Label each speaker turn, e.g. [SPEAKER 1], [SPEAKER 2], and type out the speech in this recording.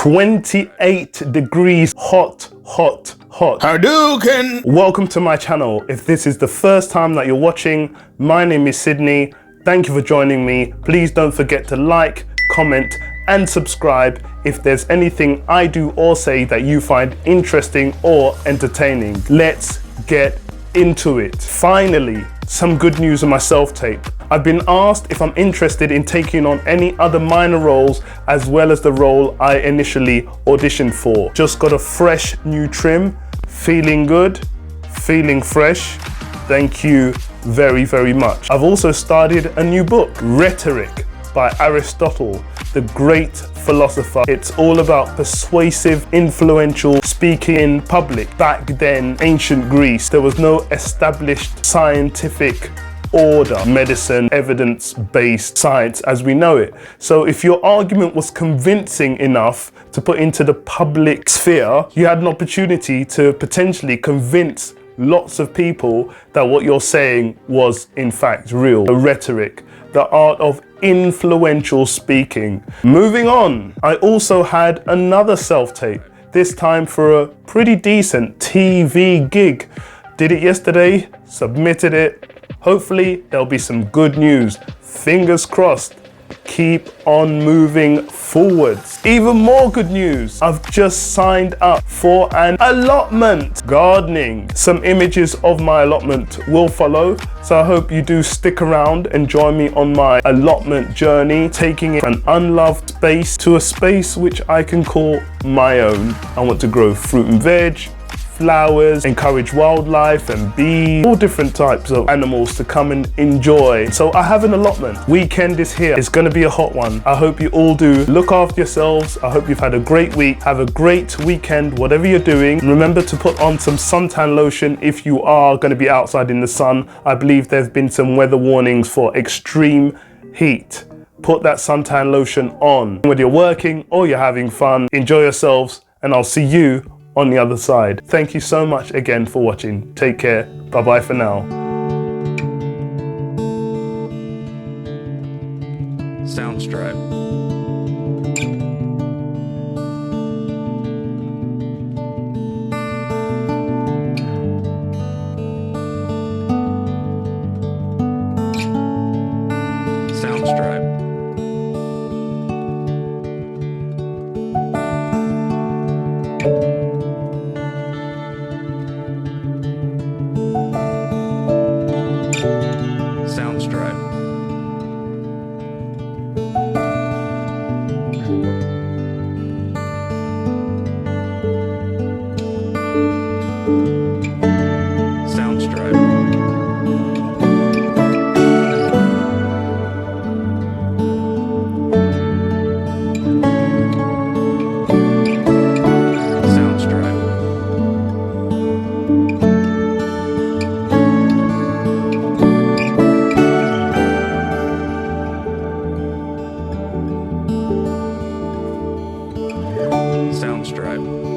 [SPEAKER 1] 28 degrees hot.
[SPEAKER 2] Hadouken!
[SPEAKER 1] Welcome to my channel. If this is the first time that you're watching, my name is Sydney. Thank you for joining me. Please don't forget to like, comment, and subscribe if there's anything I do or say that you find interesting or entertaining. Let's get into it. Finally, some good news on my self-tape. I've been asked if I'm interested in taking on any other minor roles as well as the role I initially auditioned for. Just got a fresh new trim, feeling good, feeling fresh. Thank you very, very much. I've also started a new book, Rhetoric by Aristotle, the great philosopher. It's all about persuasive, influential speaking in public. Back then, ancient Greece, there was no established scientific order, medicine, evidence-based science as we know it. So if your argument was convincing enough to put into the public sphere, you had an opportunity to potentially convince lots of people that what you're saying was in fact real. The rhetoric, the art of influential speaking. Moving on, I also had another self-tape, this time for a pretty decent TV gig. Did it yesterday, submitted it. Hopefully there'll be some good news. Fingers crossed. Keep on moving forwards. Even more good news. I've just signed up for an allotment. Gardening. Some images of my allotment will follow. So I hope you do stick around and join me on my allotment journey, taking it from an unloved space to a space which I can call my own. I want to grow fruit and veg, flowers, encourage wildlife and bees, all different types of animals to come and enjoy. So I have an allotment. Weekend is here. It's going to be a hot one. I hope you all do look after yourselves. I hope you've had a great week. Have a great weekend, whatever you're doing. Remember to put on some suntan lotion if you are going to be outside in the sun. I believe there's been some weather warnings for extreme heat. Put that suntan lotion on. Whether you're working or you're having fun, enjoy yourselves, and I'll see you on the other side. Thank you so much again for watching. Take care. Bye-bye for now.
[SPEAKER 2] Soundstripe. Soundstripe. Soundstripe. Soundstripe. Soundstripe.